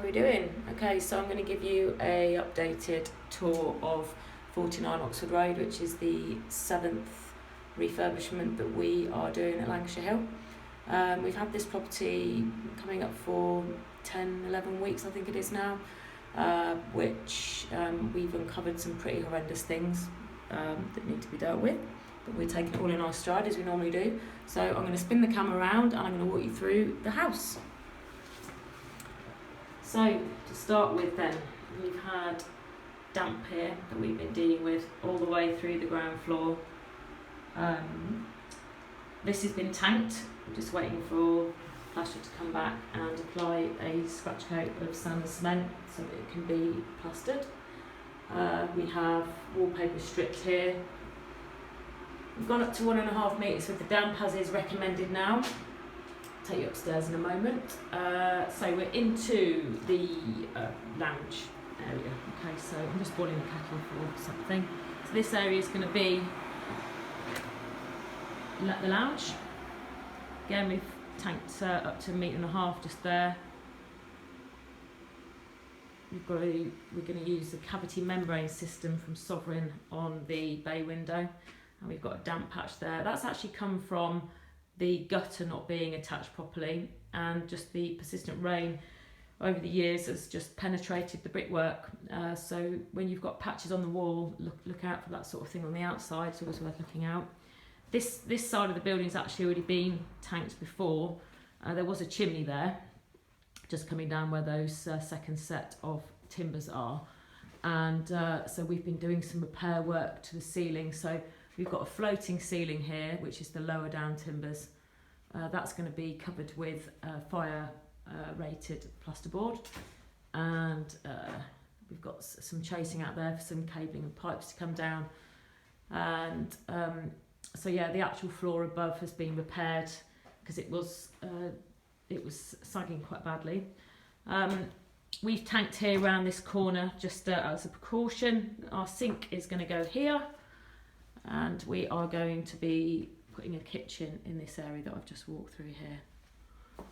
How are we doing? Okay, so I'm going to give you a updated tour of 49 Oxford Road, which is the 7th refurbishment that we are doing at Lancashire Hill. We've had this property coming up for 10, 11 weeks, I think it is now, which we've uncovered some pretty horrendous things that need to be dealt with, but we're taking it all in our stride as we normally do. So I'm going to spin the camera around and I'm going to walk you through the house. So to start with then, we've had damp here that we've been dealing with all the way through the ground floor. This has been tanked. I'm just waiting for plaster to come back and apply a scratch coat of sand and cement so that it can be plastered. We have wallpaper stripped here. We've gone up to 1.5 metres with the damp as is recommended now. I'll take you upstairs in a moment. So we're into the lounge area. Okay, so I'm just boiling the kettle for something. So this area is going to be the lounge. Again, we've tanked up to 1.5 metres just there. We're going to use the cavity membrane system from Sovereign on the bay window, and we've got a damp patch there. That's actually come from the gutter not being attached properly, and just the persistent rain over the years has just penetrated the brickwork. So when you've got patches on the wall, look out for that sort of thing on the outside. It's always worth looking out. This side of the building's actually already been tanked before. There was a chimney there, just coming down where those second set of timbers are, and so we've been doing some repair work to the ceiling. So we've got a floating ceiling here, which is the lower down timbers. That's going to be covered with fire rated plasterboard, and we've got some chasing out there for some cabling and pipes to come down. And so yeah, the actual floor above has been repaired because it was sagging quite badly. We've tanked here around this corner just as a precaution. Our sink is going to go here, and we are going to be putting a kitchen in this area that I've just walked through here.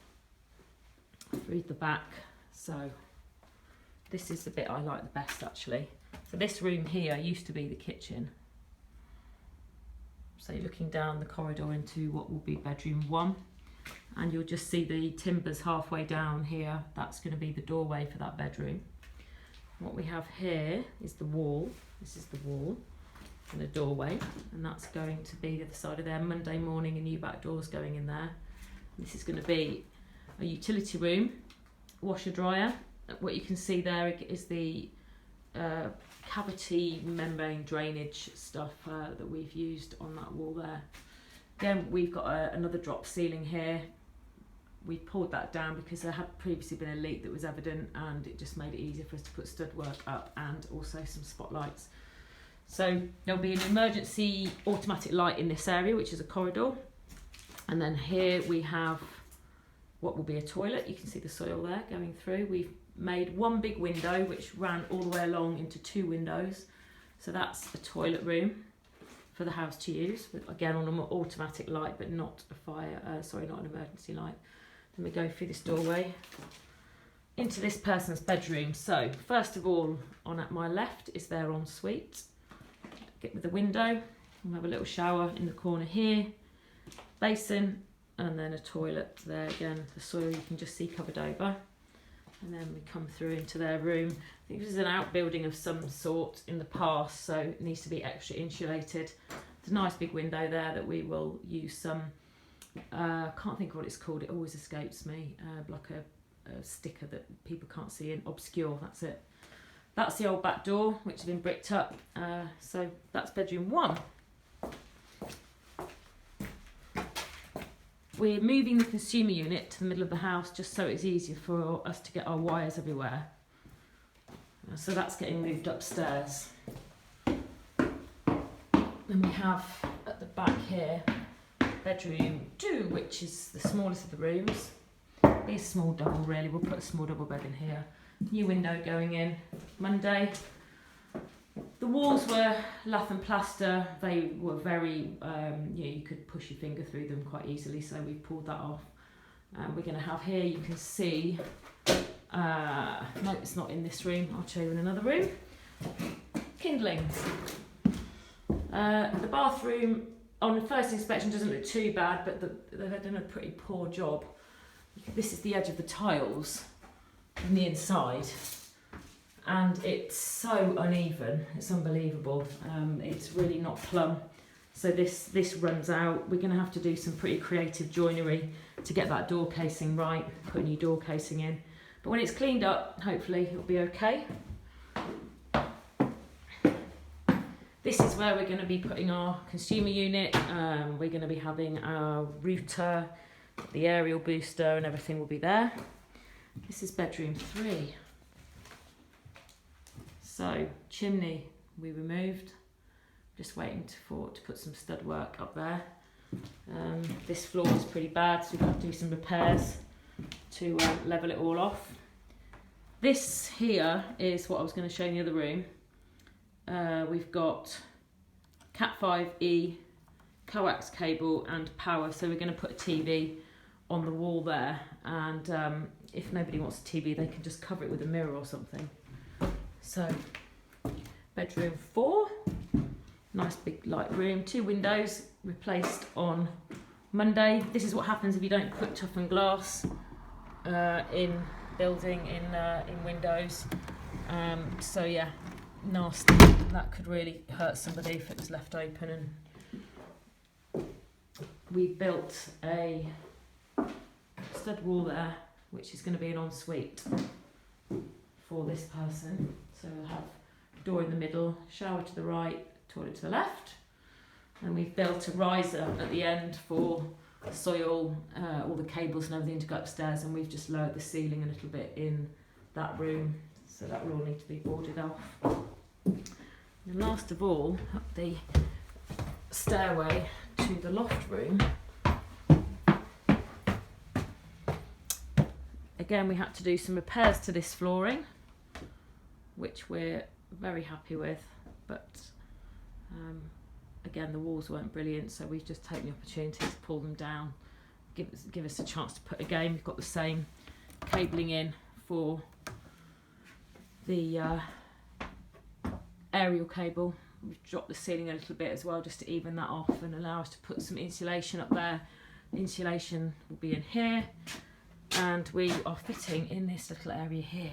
Through the back. So this is the bit I like the best actually. So this room here used to be the kitchen. So you're looking down the corridor into what will be bedroom 1, and you'll just see the timbers halfway down here. That's going to be the doorway for that bedroom. What we have here is the wall. This is the wall and the doorway, and that's going to be the other side of there. Monday morning a new back door's going in there. This is going to be a utility room, washer dryer. What you can see there is the cavity membrane drainage stuff that we've used on that wall there. Again, we've got another drop ceiling here. We pulled that down because there had previously been a leak that was evident, and it just made it easier for us to put stud work up and also some spotlights. So there'll be an emergency automatic light in this area, which is a corridor. And then here we have what will be a toilet. You can see the soil there going through. We've made one big window which ran all the way along into 2 windows. So that's a toilet room for the house to use, but again on an automatic light, but not a not an emergency light. Then we go through this doorway into this person's bedroom. So first of all, on at my left is their ensuite. Get with the window. We'll have a little shower in the corner here, basin, and then a toilet there. Again, the soil you can just see covered over. And then we come through into their room. I think this is an outbuilding of some sort in the past, so it needs to be extra insulated. There's a nice big window there that we will use some, can't think of what it's called, it always escapes me, like a sticker that people can't see in, obscure, that's it. That's the old back door, which has been bricked up. So that's bedroom 1. We're moving the consumer unit to the middle of the house just so it's easier for us to get our wires everywhere. So that's getting moved upstairs. Then we have at the back here bedroom 2, which is the smallest of the rooms. Be a small double really, we'll put a small double bed in here. New window going in Monday. The walls were lath and plaster. They were very, you could push your finger through them quite easily, so we pulled that off. We're going to have here, you can see, a No, it's not in this room. I'll show you in another room. Kindlings. The bathroom on the first inspection doesn't look too bad, but they've done a pretty poor job. This is the edge of the tiles on the inside, and it's so uneven. It's unbelievable. It's really not plumb. So this runs out. We're going to have to do some pretty creative joinery to get that door casing right, put a new door casing in. But when it's cleaned up, hopefully it'll be okay. This is where we're going to be putting our consumer unit. We're going to be having our router, the aerial booster, and everything will be there. This is bedroom 3. So chimney we removed. Just waiting to put some stud work up there. This floor is pretty bad, so we've got to do some repairs to level it all off. This here is what I was going to show in the other room. We've got Cat 5e, coax cable and power, so we're going to put a TV on the wall there, and if nobody wants a TV they can just cover it with a mirror or something. So bedroom 4, nice big light room, 2 windows replaced on Monday. This is what happens if you don't put toughened glass in building in windows. So yeah, nasty. That could really hurt somebody if it was left open. And we built a stud wall there, which is going to be an ensuite for this person. So we'll have a door in the middle, shower to the right, toilet to the left, and we've built a riser at the end for soil, all the cables and everything to go upstairs, and we've just lowered the ceiling a little bit in that room, so that will all need to be boarded off. And last of all, up the stairway to the loft room. Again, we had to do some repairs to this flooring, which we're very happy with, but again, the walls weren't brilliant, so we've just taken the opportunity to pull them down, give us a chance to put again. We've got the same cabling in for the aerial cable. We've dropped the ceiling a little bit as well, just to even that off and allow us to put some insulation up there. Insulation will be in here, and we are fitting in this little area here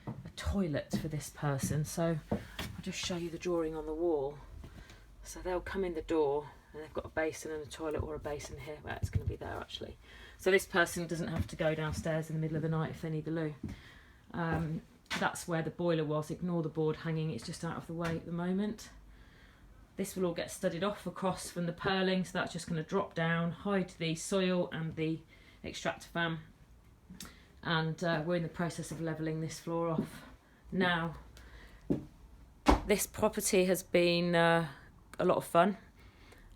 a toilet for this person. So I'll just show you the drawing on the wall. So they'll come in the door and they've got a basin and a toilet, or a basin here. Well, it's going to be there actually. So this person doesn't have to go downstairs in the middle of the night if they need the loo. That's where the boiler was. Ignore the board hanging, it's just out of the way at the moment. This will all get studded off across from the purling, so that's just going to drop down, hide the soil and the extractor fan. And we're in the process of levelling this floor off now. This property has been a lot of fun.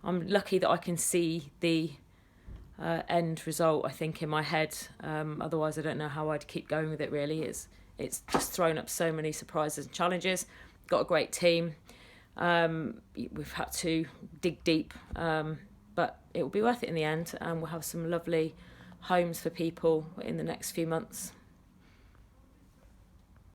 I'm lucky that I can see the end result, I think, in my head. Otherwise I don't know how I'd keep going with it really. It's just thrown up so many surprises and challenges. Got a great team. We've had to dig deep, but it will be worth it in the end, and we'll have some lovely homes for people in the next few months.